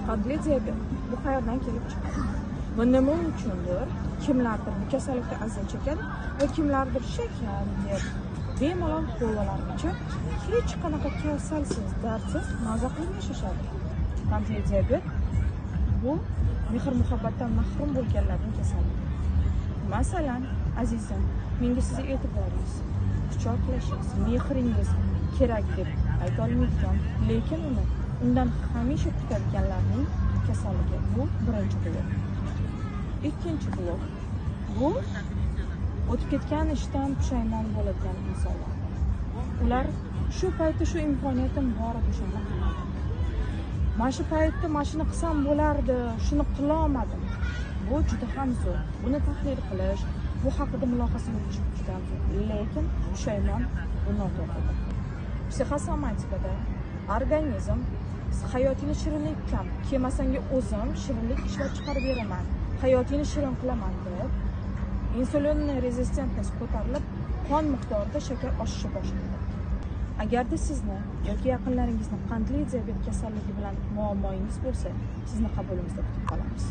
Qandli diabet bu qayerdan kelib chiqadi? Va nima uchundir kimlardir bu kasallikka aziyat chekadi va kimlardir shakar deb bemalol qo'llalar ichib hech qanaqa kasalsiz, dardsiz, maza qilib yashashadi. Qandli diabet bu mehr-muhabbatdan mahrum bo'lganlarning kasalligi. Masalan, azizim, menga siz e'tiboringiz, quchoqlashingiz, mehringiz kerak deb ayta olmaydigan, lekin undan hamisha kutadiganlarning kasalligi. Bu birinchi blok. Ikkinchi blok bu o'tib ketgan ishdan pushaymon bo'ladigan insonlar. Ular shu paytda shu imkoniyatim bor edi, shuni qilmadim. Mana shu paytda mana shuni qilsam bo'lardi, shuni qila olmadim. Bu juda ham zo'r. Buni tahlil qilish, bu haqida mulohaza qilish juda ham zo'r. Lekin pushaymon bu noto'g'ri. Psixosomatikada organizm hayotingni shirinlik kam, kelmasanga o'zim shirinlik ishlab chiqarib beraman, hayotingni shirin qilaman deb insulin rezistentность ko'tarilib, qon miqdorida shakar oshisha boshlaydi. Agarda sizni yoki yaqinlaringizni qandli diabet kasalligi bilan muammoingiz bo'lsa, sizni qabulimizda kutib qolamiz.